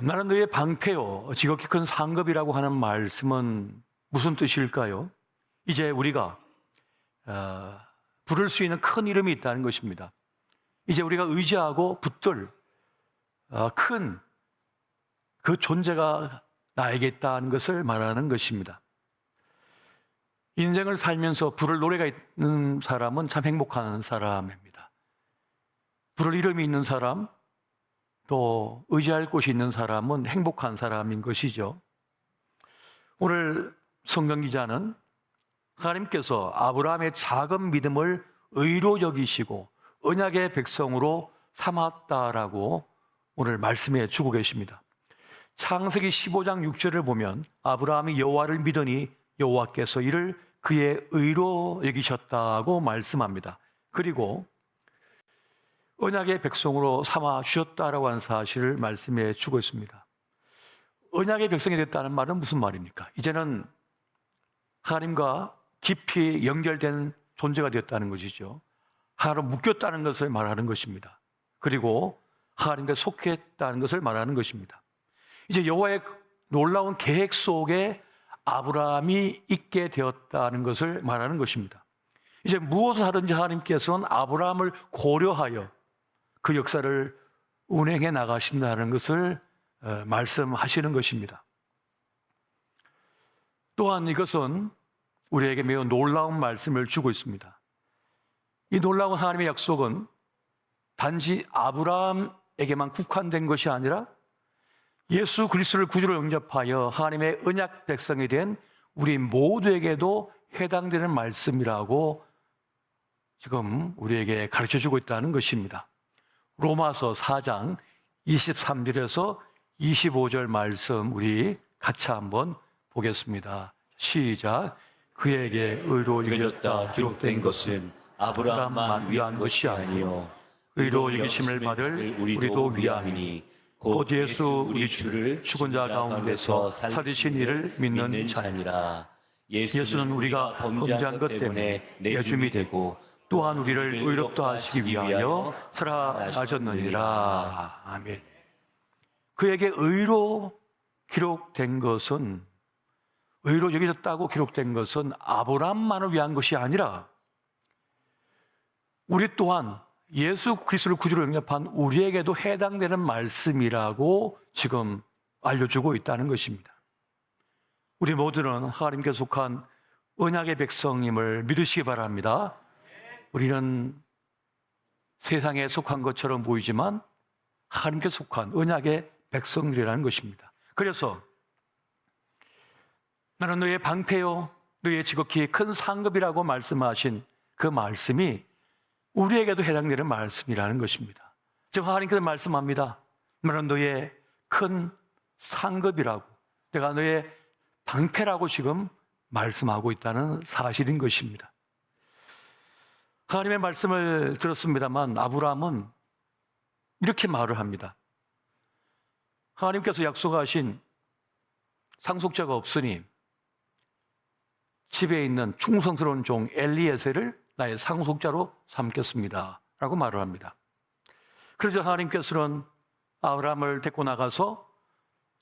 나는 너의 방패요 지극히 큰 상급이라고 하는 말씀은 무슨 뜻일까요? 이제 우리가 부를 수 있는 큰 이름이 있다는 것입니다. 이제 우리가 의지하고 붙들 큰 그 존재가 나에게 있다는 것을 말하는 것입니다. 인생을 살면서 부를 노래가 있는 사람은 참 행복한 사람입니다. 부를 이름이 있는 사람, 또 의지할 곳이 있는 사람은 행복한 사람인 것이죠. 오늘 성경 기자는 하나님께서 아브라함의 작은 믿음을 의로 여기시고 언약의 백성으로 삼았다라고 오늘 말씀해 주고 계십니다. 창세기 15장 6절을 보면 아브라함이 여호와를 믿으니 여호와께서 이를 그의 의로 여기셨다고 말씀합니다. 그리고 언약의 백성으로 삼아 주셨다라고 하는 사실을 말씀해 주고 있습니다. 언약의 백성이 됐다는 말은 무슨 말입니까? 이제는 하나님과 깊이 연결된 존재가 되었다는 것이죠. 하나로 묶였다는 것을 말하는 것입니다. 그리고 하나님께 속했다는 것을 말하는 것입니다. 이제 여호와의 놀라운 계획 속에 아브라함이 있게 되었다는 것을 말하는 것입니다. 이제 무엇을 하든지 하나님께서는 아브라함을 고려하여 그 역사를 운행해 나가신다는 것을 말씀하시는 것입니다. 또한 이것은 우리에게 매우 놀라운 말씀을 주고 있습니다. 이 놀라운 하나님의 약속은 단지 아브라함에게만 국한된 것이 아니라 예수 그리스도를 구주로 영접하여 하나님의 언약 백성이 된 우리 모두에게도 해당되는 말씀이라고 지금 우리에게 가르쳐주고 있다는 것입니다. 로마서 4장 23절에서 25절 말씀 우리 같이 한번 보겠습니다. 시작. 그에게 의로 여겨졌다 기록된 것은 아브라함만 위한 것이 아니요 의로 여기심을 받을 우리도 위함이니 곧 예수 우리 주를 죽은 자 가운데서 살리신 이를 믿는 자니라. 예수는 우리가 범죄한 것 때문에 내줌이 되고 또한 우리를 의롭다 하시기 위하여 살아나셨느니라. 아멘. 그에게 의로 기록된 것은, 의로 여겨졌다고 기록된 것은 아브라함만을 위한 것이 아니라 우리 또한 예수 그리스도를 구주로 영접한 우리에게도 해당되는 말씀이라고 지금 알려주고 있다는 것입니다. 우리 모두는 하나님께 속한 언약의 백성임을 믿으시기 바랍니다. 우리는 세상에 속한 것처럼 보이지만 하나님께 속한 언약의 백성들이라는 것입니다. 그래서 나는 너의 방패요 너의 지극히 큰 상급이라고 말씀하신 그 말씀이 우리에게도 해당되는 말씀이라는 것입니다. 지금 하나님께서 말씀합니다. 나는 너의 큰 상급이라고, 내가 너의 방패라고 지금 말씀하고 있다는 사실인 것입니다. 하나님의 말씀을 들었습니다만 아브라함은 이렇게 말을 합니다. 하나님께서 약속하신 상속자가 없으니 집에 있는 충성스러운 종 엘리에셀을 나의 상속자로 삼겠습니다 라고 말을 합니다. 그래서 하나님께서는 아브라함을 데리고 나가서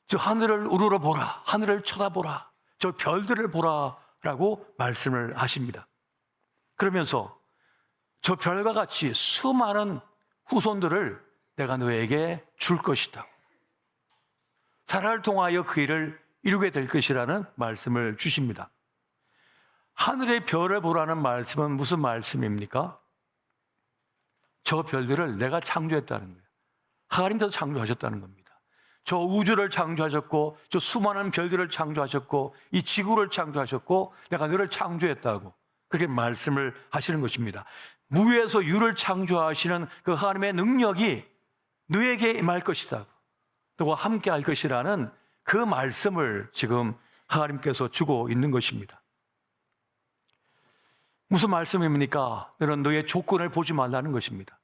저 하늘을 우러러 보라, 하늘을 쳐다보라, 저 별들을 보라 라고 말씀을 하십니다. 그러면서 저 별과 같이 수많은 후손들을 내가 너에게 줄 것이다. 사라를 통하여 그 일을 이루게 될 것이라는 말씀을 주십니다. 하늘의 별을 보라는 말씀은 무슨 말씀입니까? 저 별들을 내가 창조했다는 거예요. 하나님께서 창조하셨다는 겁니다. 저 우주를 창조하셨고 저 수많은 별들을 창조하셨고 이 지구를 창조하셨고 내가 너를 창조했다고 그렇게 말씀을 하시는 것입니다. 무에서 유를 창조하시는 그 하나님의 능력이 너에게 임할 것이다. 너와 함께 할 것이라는 그 말씀을 지금 하나님께서 주고 있는 것입니다. 무슨 말씀입니까? 너는 너의 조건을 보지 말라는 것입니다.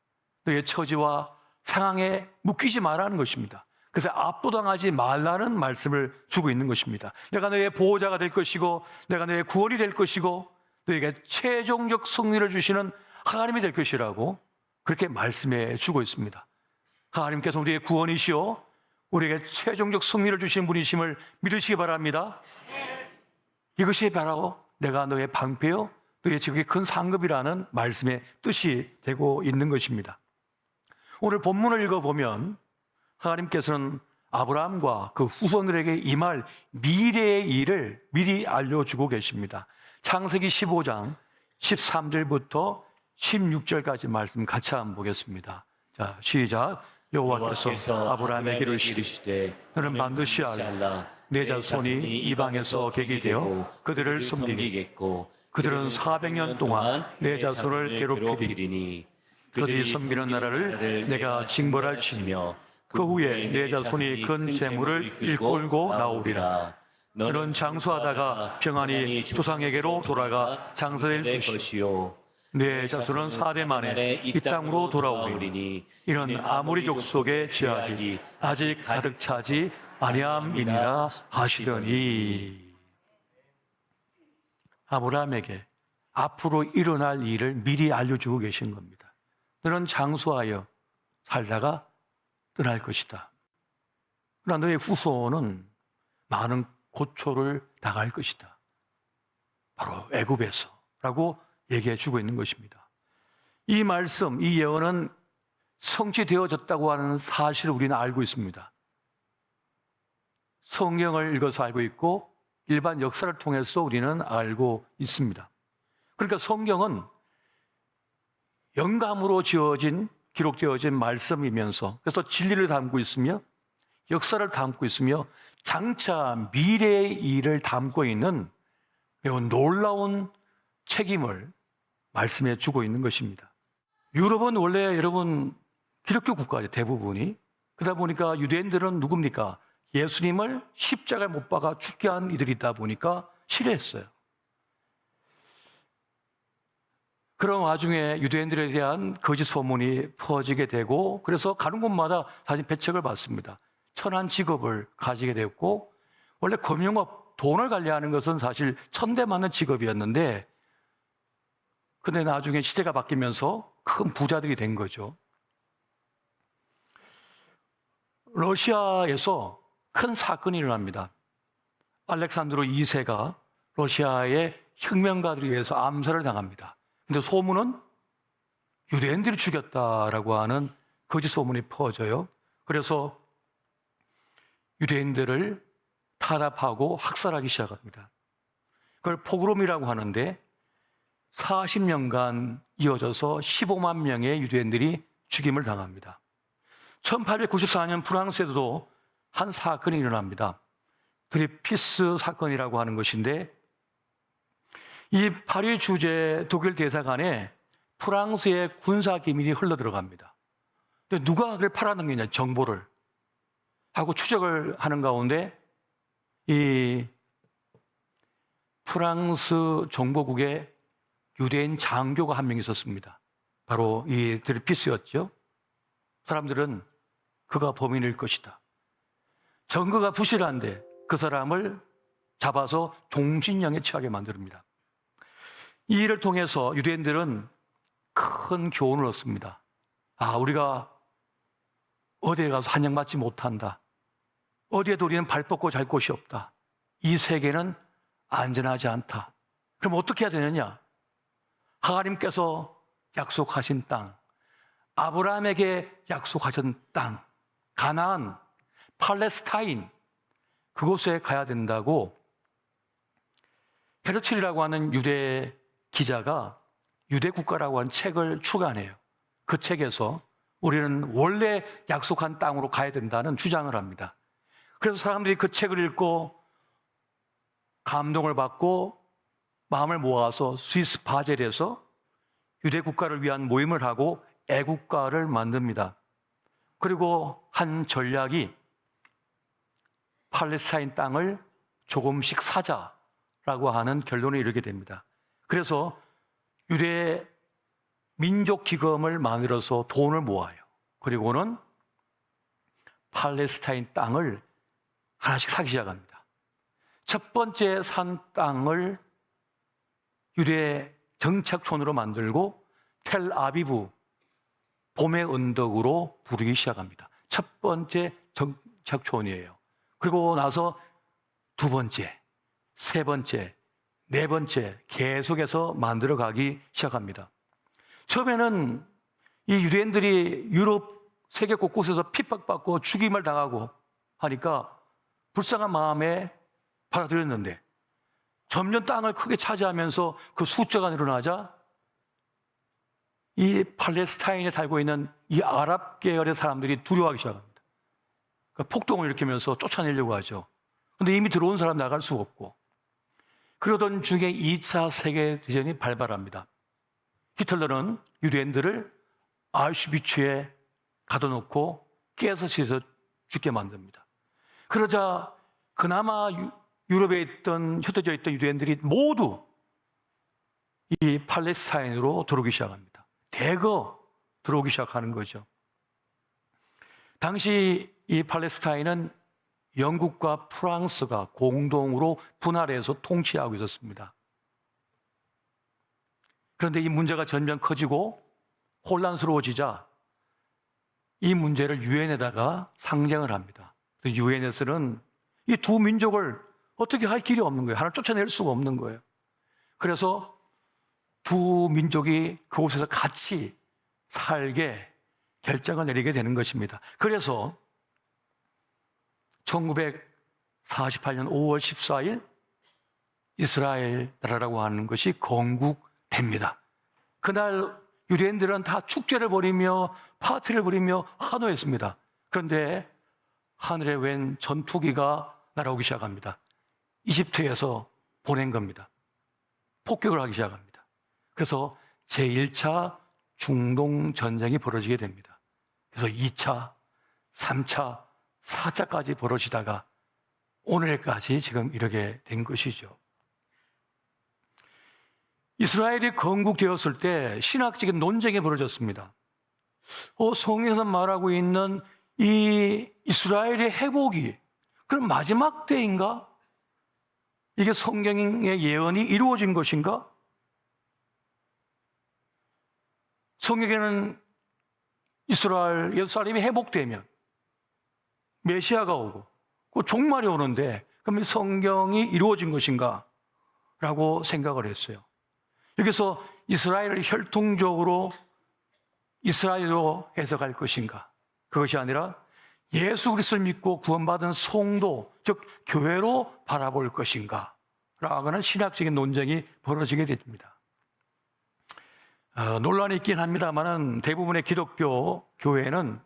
너의 처지와 상황에 묶이지 말라는 것입니다. 그래서 압도당하지 말라는 말씀을 주고 있는 것입니다. 내가 너의 보호자가 될 것이고 내가 너의 구원이 될 것이고 너에게 최종적 승리를 주시는 하나님이 될 것이라고 그렇게 말씀해 주고 있습니다. 하나님께서 우리의 구원이시오 우리에게 최종적 승리를 주신 분이심을 믿으시기 바랍니다. 이것이 바로 내가 너의 방패요 너의 지극히 큰 상급이라는 말씀의 뜻이 되고 있는 것입니다. 오늘 본문을 읽어보면 하나님께서는 아브라함과 그 후손들에게 임할 미래의 일을 미리 알려주고 계십니다. 창세기 15장 13절부터 16절까지 말씀 같이 한번 보겠습니다. 자, 시작. 여호와께서 아브라함에게 이르시되 너는 반드시 알라 내 자손이 이방에서 객이 되어 그들을 섬기겠고 그들은 400년 동안 내 자손을 괴롭히리니 그들이 섬기는 나라를 내가 징벌할지며 그 후에 내 자손이 큰 재물을 일컬고 나오리라. 너는 장수하다가 평안히 조상에게로 돌아가 장사될 것이요 내 자손은 4대 만에 이 땅으로 돌아오리니 이는 아모리 족속의 죄악이 아직 가득 차지 아니함이니라 하시더니 아브라함에게 앞으로 일어날 일을 미리 알려주고 계신 겁니다. 너는 장수하여 살다가 떠날 것이다. 그러나 너의 후손은 많은 고초를 당할 것이다. 바로 애굽에서라고 얘기해 주고 있는 것입니다. 이 말씀, 이 예언은 성취되어졌다고 하는 사실을 우리는 알고 있습니다. 성경을 읽어서 알고 있고 일반 역사를 통해서 우리는 알고 있습니다. 그러니까 성경은 영감으로 지어진 기록되어진 말씀이면서 그래서 진리를 담고 있으며 역사를 담고 있으며 장차 미래의 일을 담고 있는 매우 놀라운 책임을 말씀해 주고 있는 것입니다. 유럽은 원래 여러분 기독교 국가죠, 대부분이. 그러다 보니까 유대인들은 누굽니까? 예수님을 십자가에 못 박아 죽게 한 이들이다 보니까 싫어했어요. 그런 와중에 유대인들에 대한 거짓 소문이 퍼지게 되고 그래서 가는 곳마다 사실 배척을 받습니다. 천한 직업을 가지게 됐고 원래 금융업, 돈을 관리하는 것은 사실 천대맞는 직업이었는데 근데 나중에 시대가 바뀌면서 큰 부자들이 된 거죠. 러시아에서 큰 사건이 일어납니다. 알렉산드로 2세가 러시아의 혁명가들에 의해서 암살을 당합니다. 근데 소문은 유대인들이 죽였다라고 하는 거짓 소문이 퍼져요. 그래서 유대인들을 탄압하고 학살하기 시작합니다. 그걸 포그롬이라고 하는데 40년간 이어져서 15만 명의 유대인들이 죽임을 당합니다. 1894년 프랑스에도 한 사건이 일어납니다. 드레피스 사건이라고 하는 것인데 이 파리 주재 독일 대사관에 프랑스의 군사 기밀이 흘러들어갑니다. 근데 누가 그걸 팔아넘기냐, 정보를 하고 추적을 하는 가운데 이 프랑스 정보국에 유대인 장교가 한 명 있었습니다. 바로 이 드레피스였죠. 사람들은 그가 범인일 것이다. 증거가 부실한데 그 사람을 잡아서 종신형에 처하게 만듭니다. 이 일을 통해서 유대인들은 큰 교훈을 얻습니다. 아, 우리가 어디에 가서 환영받지 못한다. 어디에도 우리는 발 뻗고 잘 곳이 없다. 이 세계는 안전하지 않다. 그럼 어떻게 해야 되느냐? 하나님께서 약속하신 땅, 아브라함에게 약속하신 땅, 가나안, 팔레스타인, 그곳에 가야 된다고 헤르칠이라고 하는 유대 기자가 유대 국가라고 하는 책을 출간해요. 그 책에서 우리는 원래 약속한 땅으로 가야 된다는 주장을 합니다. 그래서 사람들이 그 책을 읽고 감동을 받고 마음을 모아서 스위스 바젤에서 유대 국가를 위한 모임을 하고 애국가를 만듭니다. 그리고 한 전략이 팔레스타인 땅을 조금씩 사자라고 하는 결론에 이르게 됩니다. 그래서 유대 민족 기금을 만들어서 돈을 모아요. 그리고는 팔레스타인 땅을 하나씩 사기 시작합니다. 첫 번째 산 땅을 유대 정착촌으로 만들고 텔아비브 봄의 언덕으로 부르기 시작합니다. 첫 번째 착촌이에요. 그리고 나서 두 번째, 세 번째, 네 번째 계속해서 만들어가기 시작합니다. 처음에는 이 유대인들이 유럽 세계 곳곳에서 핍박받고 죽임을 당하고 하니까 불쌍한 마음에 받아들였는데 점점 땅을 크게 차지하면서 그 숫자가 늘어나자 이 팔레스타인에 살고 있는 이 아랍 계열의 사람들이 두려워하기 시작합니다. 그러니까 폭동을 일으키면서 쫓아내려고 하죠. 그런데 이미 들어온 사람 나갈 수가 없고, 그러던 중에 2차 세계대전이 발발합니다. 히틀러는 유대인들을 아우슈비츠에 가둬놓고 가스실에서 죽게 만듭니다. 그러자 그나마 유럽에 있던 흩어져 있던 유대인들이 모두 이 팔레스타인으로 들어오기 시작합니다. 대거 들어오기 시작하는 거죠. 당시 이 팔레스타인은 영국과 프랑스가 공동으로 분할해서 통치하고 있었습니다. 그런데 이 문제가 점점 커지고 혼란스러워지자 이 문제를 유엔에다가 상정을 합니다. 유엔에서는 이 두 민족을 어떻게 할 길이 없는 거예요. 하나를 쫓아낼 수가 없는 거예요. 그래서 두 민족이 그곳에서 같이 살게 결정을 내리게 되는 것입니다. 그래서 1948년 5월 14일 이스라엘 나라라고 하는 것이 건국됩니다. 그날 유대인들은 다 축제를 벌이며 파티를 벌이며 환호했습니다. 그런데 하늘에 웬 전투기가 날아오기 시작합니다. 이집트에서 보낸 겁니다. 폭격을 하기 시작합니다. 그래서 제1차 중동 전쟁이 벌어지게 됩니다. 그래서 2차, 3차, 4차까지 벌어지다가 오늘까지 지금 이렇게 된 것이죠. 이스라엘이 건국되었을 때 신학적인 논쟁이 벌어졌습니다. 성경에서 말하고 있는 이 이스라엘의 회복이 그럼 마지막 때인가? 이게 성경의 예언이 이루어진 것인가? 성경에는 이스라엘, 예루살렘이 회복되면 메시아가 오고 그 종말이 오는데 그럼 성경이 이루어진 것인가? 라고 생각을 했어요. 여기서 이스라엘을 혈통적으로 이스라엘로 해석할 것인가? 그것이 아니라 예수 그리스도를 믿고 구원받은 성도, 즉 교회로 바라볼 것인가? 라고 하는 신학적인 논쟁이 벌어지게 됩니다. 논란이 있긴 합니다만 대부분의 기독교 교회는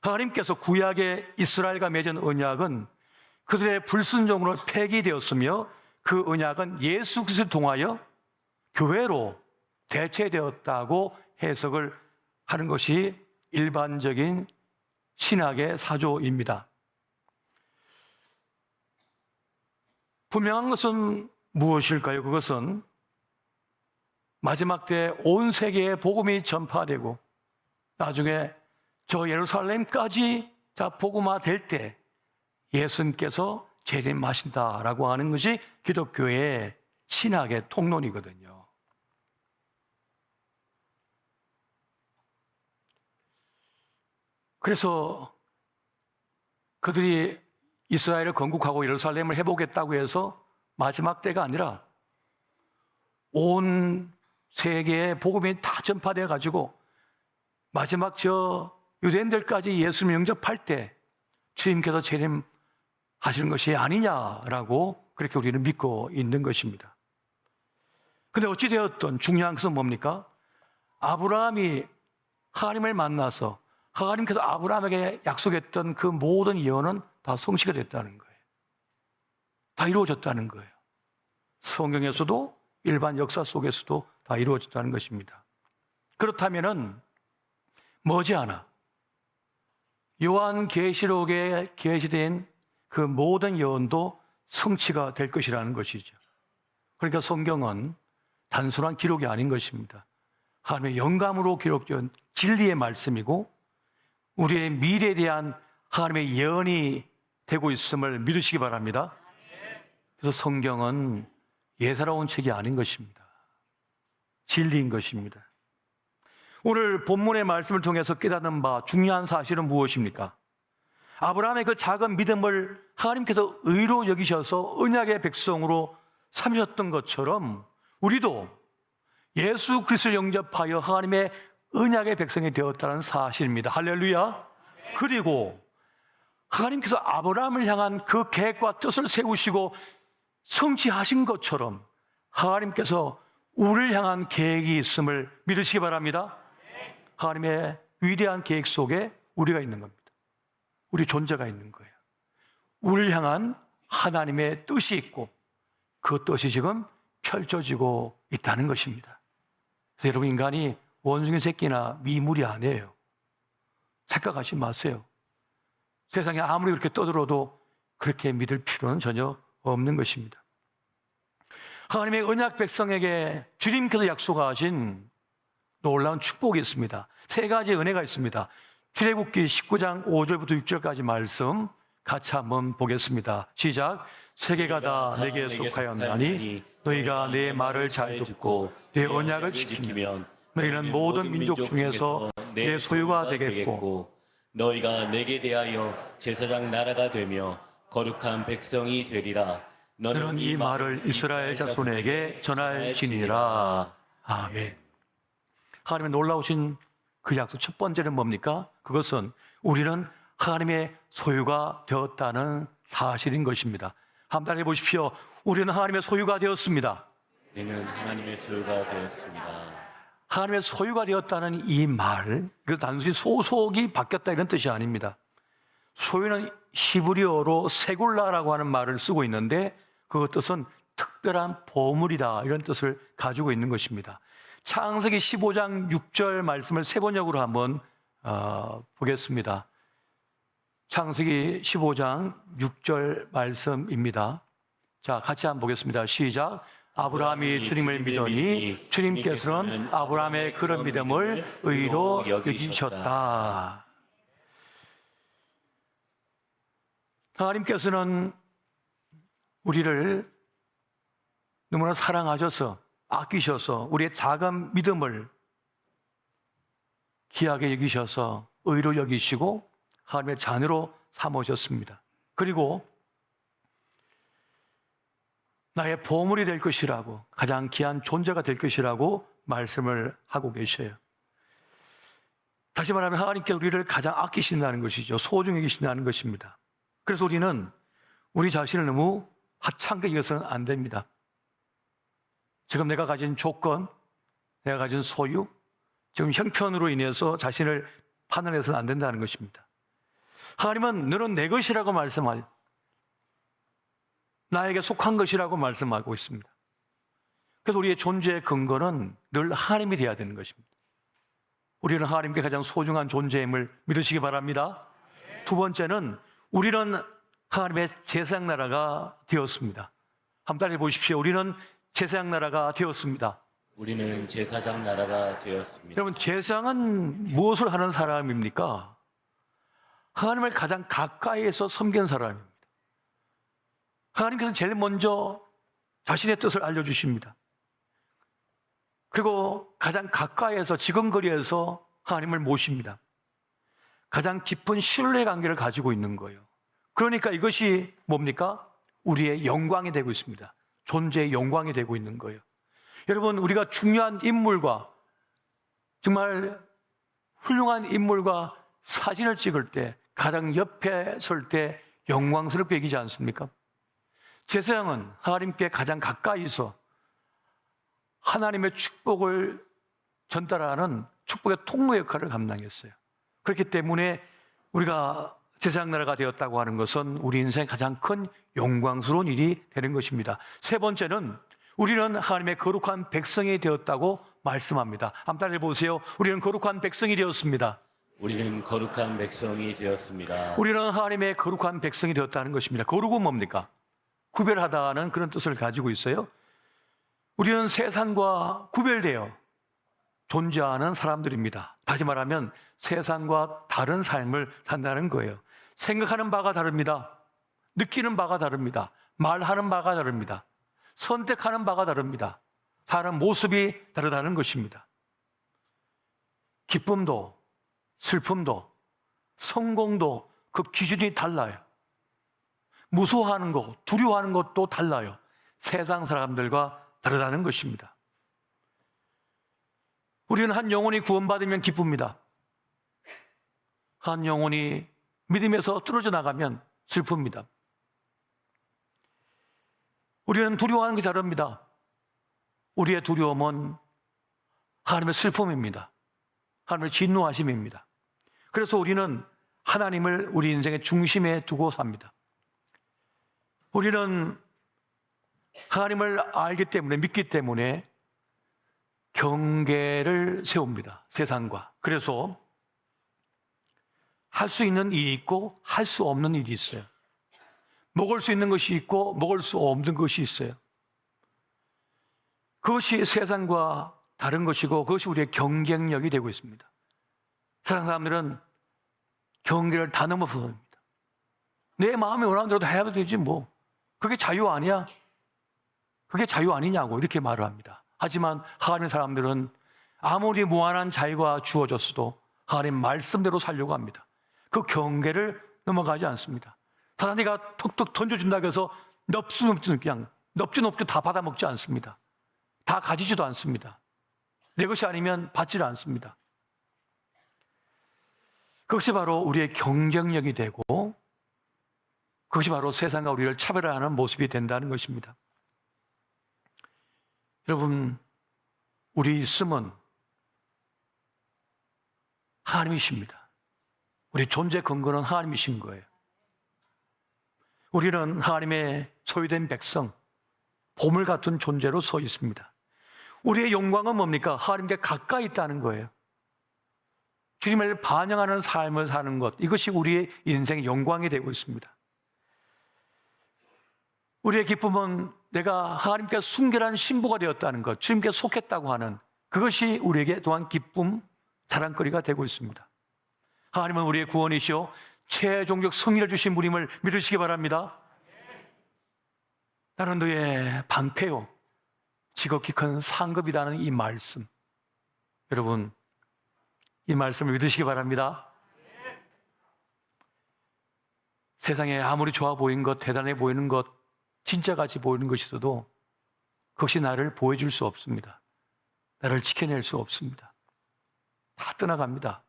하나님께서 구약의 이스라엘과 맺은 언약은 그들의 불순종으로 폐기되었으며 그 언약은 예수 그리스도를 통하여 교회로 대체되었다고 해석을 하는 것이 일반적인 신학의 사조입니다. 분명한 것은 무엇일까요? 그것은 마지막 때 온 세계에 복음이 전파되고 나중에 저 예루살렘까지 복음화 될 때 예수님께서 재림하신다라고 하는 것이 기독교의 신학의 통론이거든요. 그래서 그들이 이스라엘을 건국하고 예루살렘을 회복했다고 해서 마지막 때가 아니라 온 세계에 복음이 다 전파되어 가지고 마지막 유대인들까지 예수님 영접할 때 주님께서 재림하시는 것이 아니냐라고 그렇게 우리는 믿고 있는 것입니다. 근데 어찌되었든 중요한 것은 뭡니까? 아브라함이 하나님을 만나서 하나님께서 아브라함에게 약속했던 그 모든 예언은 다 성취가 됐다는 거예요. 다 이루어졌다는 거예요. 성경에서도 일반 역사 속에서도 다 이루어졌다는 것입니다. 그렇다면은 머지않아 요한계시록에 게시된 그 모든 예언도 성취가 될 것이라는 것이죠. 그러니까 성경은 단순한 기록이 아닌 것입니다. 하나님의 영감으로 기록된 진리의 말씀이고 우리의 미래에 대한 하나님의 예언이 되고 있음을 믿으시기 바랍니다. 그래서 성경은 예사로운 책이 아닌 것입니다. 진리인 것입니다. 오늘 본문의 말씀을 통해서 깨닫는 바 중요한 사실은 무엇입니까? 아브라함의 그 작은 믿음을 하나님께서 의로 여기셔서 언약의 백성으로 삼으셨던 것처럼 우리도 예수 그리스도를 영접하여 하나님의 언약의 백성이 되었다는 사실입니다. 할렐루야. 그리고 하나님께서 아브라함을 향한 그 계획과 뜻을 세우시고 성취하신 것처럼 하나님께서 우리를 향한 계획이 있음을 믿으시기 바랍니다. 하나님의 위대한 계획 속에 우리가 있는 겁니다. 우리 존재가 있는 거예요. 우리를 향한 하나님의 뜻이 있고 그 뜻이 지금 펼쳐지고 있다는 것입니다. 그래서 여러분, 인간이 원숭이 새끼나 미물이 아니에요. 착각하지 마세요. 세상에 아무리 그렇게 떠들어도 그렇게 믿을 필요는 전혀 없는 것입니다. 하나님의 언약 백성에게 주님께서 약속하신 놀라운 축복이 있습니다. 세 가지 은혜가 있습니다. 출애굽기 19장 5절부터 6절까지 말씀 같이 한번 보겠습니다. 시작. 세계가 다 내게 속하였나니 너희가 내 말을 잘 듣고 내 언약을 지키면 너희는 모든 민족 중에서 내 소유가 되겠고 너희가 내게 대하여 제사장 나라가 되며 거룩한 백성이 되리라. 너는 이 말을 이스라엘 자손에게 전할지니라. 아멘. 하나님의 놀라우신 그 약속 첫 번째는 뭡니까? 그것은 우리는 하나님의 소유가 되었다는 사실인 것입니다. 한번 따라해 보십시오. 우리는 하나님의 소유가 되었습니다. 우리는 하나님의 소유가 되었습니다. 하나님의 소유가 되었다는 이 말, 그 단순히 소속이 바뀌었다 이런 뜻이 아닙니다. 소유는 히브리어로 세굴라라고 하는 말을 쓰고 있는데 그 뜻은 특별한 보물이다 이런 뜻을 가지고 있는 것입니다. 창세기 15장 6절 말씀을 세 번역으로 한번 보겠습니다. 창세기 15장 6절 말씀입니다. 자, 같이 한번 보겠습니다. 시작. 아브라함이 주님을 믿으니 주님께서는 아브라함의 그런 믿음을 의로 여기셨다. 하나님께서는 우리를 너무나 사랑하셔서 아끼셔서 우리의 작은 믿음을 귀하게 여기셔서 의로 여기시고 하나님의 자녀로 삼으셨습니다. 그리고 나의 보물이 될 것이라고, 가장 귀한 존재가 될 것이라고 말씀을 하고 계셔요. 다시 말하면 하나님께서 우리를 가장 아끼신다는 것이죠. 소중히 여기신다는 것입니다. 그래서 우리는 우리 자신을 너무 하찮게 여겨서는 안 됩니다. 지금 내가 가진 조건, 내가 가진 소유, 지금 형편으로 인해서 자신을 판단해서는 안 된다는 것입니다. 하나님은 너는 내 것이라고 말씀하여 나에게 속한 것이라고 말씀하고 있습니다. 그래서 우리의 존재의 근거는 늘 하나님이 되어야 되는 것입니다. 우리는 하나님께 가장 소중한 존재임을 믿으시기 바랍니다. 두 번째는 우리는 하나님의 제사장 나라가 되었습니다. 한번 따라해 보십시오. 우리는 제사장 나라가 되었습니다. 우리는 제사장 나라가 되었습니다. 여러분, 제사장은 무엇을 하는 사람입니까? 하나님을 가장 가까이에서 섬기는 사람입니다. 하나님께서 제일 먼저 자신의 뜻을 알려주십니다. 그리고 가장 가까이에서 지근거리에서 하나님을 모십니다. 가장 깊은 신뢰 관계를 가지고 있는 거예요. 그러니까 이것이 뭡니까? 우리의 영광이 되고 있습니다. 존재의 영광이 되고 있는 거예요. 여러분, 우리가 중요한 인물과 정말 훌륭한 인물과 사진을 찍을 때 가장 옆에 설 때 영광스럽게 여기지 않습니까? 제사장은 하나님께 가장 가까이서 하나님의 축복을 전달하는 축복의 통로 역할을 감당했어요. 그렇기 때문에 우리가 제사장 나라가 되었다고 하는 것은 우리 인생의 가장 큰 영광스러운 일이 되는 것입니다. 세 번째는 우리는 하나님의 거룩한 백성이 되었다고 말씀합니다. 한번 따라해 보세요. 우리는 거룩한 백성이 되었습니다. 우리는 거룩한 백성이 되었습니다. 우리는 하나님의 거룩한 백성이 되었다는 것입니다. 거룩은 뭡니까? 구별하다는 그런 뜻을 가지고 있어요. 우리는 세상과 구별되어 존재하는 사람들입니다. 다시 말하면 세상과 다른 삶을 산다는 거예요. 생각하는 바가 다릅니다. 느끼는 바가 다릅니다. 말하는 바가 다릅니다. 선택하는 바가 다릅니다. 사람 모습이 다르다는 것입니다. 기쁨도 슬픔도 성공도 그 기준이 달라요. 무서워하는 것, 두려워하는 것도 달라요. 세상 사람들과 다르다는 것입니다. 우리는 한 영혼이 구원받으면 기쁩니다. 한 영혼이 믿음에서 떨어져 나가면 슬픕니다. 우리는 두려워하는 게 다릅니다. 우리의 두려움은 하나님의 슬픔입니다. 하나님의 진노하심입니다. 그래서 우리는 하나님을 우리 인생의 중심에 두고 삽니다. 우리는 하나님을 알기 때문에, 믿기 때문에 경계를 세웁니다. 세상과. 그래서 할 수 있는 일이 있고 할 수 없는 일이 있어요. 먹을 수 있는 것이 있고 먹을 수 없는 것이 있어요. 그것이 세상과 다른 것이고 그것이 우리의 경쟁력이 되고 있습니다. 세상 사람들은 경계를 다 넘어섭니다. 내 마음이 원하는 대로 다 해야 되지 뭐. 그게 자유 아니야? 그게 자유 아니냐고 이렇게 말을 합니다. 하지만 하나님의 사람들은 아무리 무한한 자유가 주어졌어도 하나님 말씀대로 살려고 합니다. 그 경계를 넘어가지 않습니다. 사단이가 톡톡 던져준다고 해서 넙죽 그냥 넙죽 다 받아먹지 않습니다. 다 가지지도 않습니다. 내 것이 아니면 받지를 않습니다. 그것이 바로 우리의 경쟁력이 되고 그것이 바로 세상과 우리를 차별화하는 모습이 된다는 것입니다. 여러분, 우리 있음은 하나님이십니다. 우리 존재 근거는 하나님이신 거예요. 우리는 하나님의 소유된 백성, 보물 같은 존재로 서 있습니다. 우리의 영광은 뭡니까? 하나님께 가까이 있다는 거예요. 주님을 반영하는 삶을 사는 것, 이것이 우리의 인생의 영광이 되고 있습니다. 우리의 기쁨은 내가 하나님께 순결한 신부가 되었다는 것, 주님께 속했다고 하는 그것이 우리에게 또한 기쁨, 자랑거리가 되고 있습니다. 하나님은 우리의 구원이시오 최종적 승리를 주신 분임을 믿으시기 바랍니다. 나는 너의 방패요 지극히 큰 상급이라는 이 말씀, 여러분 이 말씀을 믿으시기 바랍니다. 세상에 아무리 좋아 보이는 것, 대단해 보이는 것, 진짜같이 보이는 것이 있어도 그것이 나를 보여줄 수 없습니다. 나를 지켜낼 수 없습니다. 다 떠나갑니다.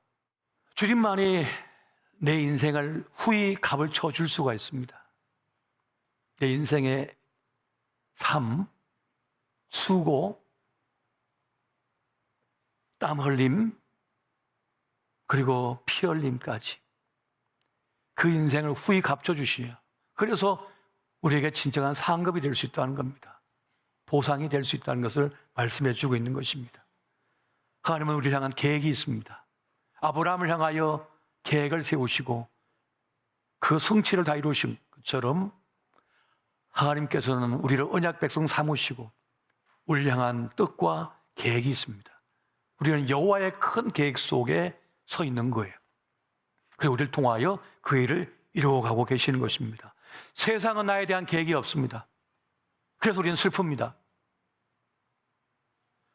주님만이 내 인생을 후히 값을 쳐줄 수가 있습니다. 내 인생의 삶, 수고, 땀 흘림, 그리고 피 흘림까지 그 인생을 후히 갚쳐주시요. 그래서 우리에게 진정한 상급이 될 수 있다는 겁니다. 보상이 될 수 있다는 것을 말씀해 주고 있는 것입니다. 하나님은 우리를 향한 계획이 있습니다. 아브라함을 향하여 계획을 세우시고 그 성취를 다 이루신 것처럼 하나님께서는 우리를 언약 백성 삼으시고 우리를 향한 뜻과 계획이 있습니다. 우리는 여호와의 큰 계획 속에 서 있는 거예요. 그리고 우리를 통하여 그 일을 이루어가고 계시는 것입니다. 세상은 나에 대한 계획이 없습니다. 그래서 우리는 슬픕니다.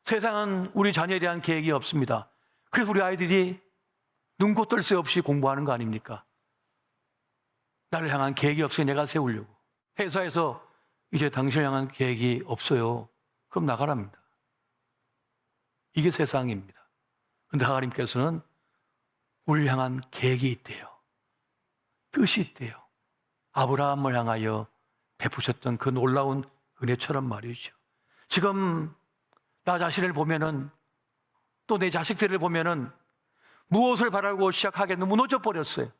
세상은 우리 자녀에 대한 계획이 없습니다. 그래서 우리 아이들이 눈코 뜰 새 없이 공부하는 거 아닙니까? 나를 향한 계획이 없으니 내가 세우려고. 회사에서 이제 당신을 향한 계획이 없어요. 그럼 나가랍니다. 이게 세상입니다. 그런데 하나님께서는 우리를 향한 계획이 있대요. 뜻이 있대요. 아브라함을 향하여 베푸셨던 그 놀라운 은혜처럼 말이죠. 지금 나 자신을 보면은 또 내 자식들을 보면은 무엇을 바라고 시작하겠는 무너져 버렸어요.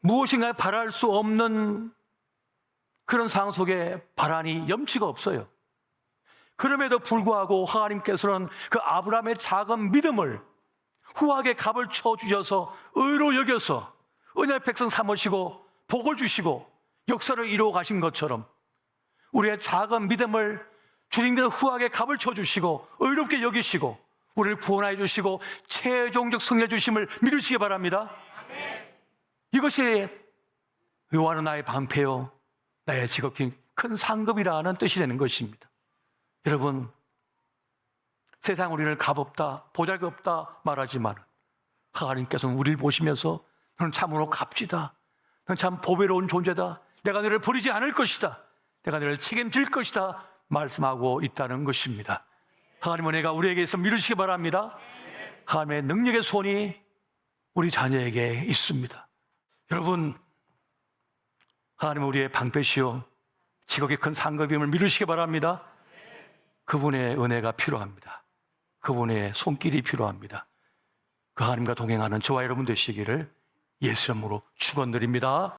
무엇인가 바랄 수 없는 그런 상황 속에 바라니 염치가 없어요. 그럼에도 불구하고 하나님께서는 그 아브라함의 작은 믿음을 후하게 값을 쳐주셔서 의로 여겨서 언약 백성 삼으시고 복을 주시고 역사를 이루어 가신 것처럼 우리의 작은 믿음을 주님께서 후하게 값을 쳐주시고 의롭게 여기시고 우리를 구원하여 주시고 최종적 승리해 주심을 믿으시기 바랍니다. 이것이 여호와는 나의 방패요 나의 지극히 큰 상급이라는 뜻이 되는 것입니다. 여러분, 세상 우리를 값없다 보잘것없다 말하지만 하나님께서는 우리를 보시면서 너는 참으로 값지다. 너는 참 보배로운 존재다. 내가 너를 버리지 않을 것이다. 내가 너를 책임질 것이다. 말씀하고 있다는 것입니다. 하나님 은혜가 우리에게서 미루시기 바랍니다. 하나님의 능력의 손이 우리 자녀에게 있습니다. 여러분, 하나님은 우리의 방패시오 지극히 큰 상급임을 미루시기 바랍니다. 그분의 은혜가 필요합니다. 그분의 손길이 필요합니다. 그 하나님과 동행하는 저와 여러분 되시기를 예수 이름으로 축원드립니다.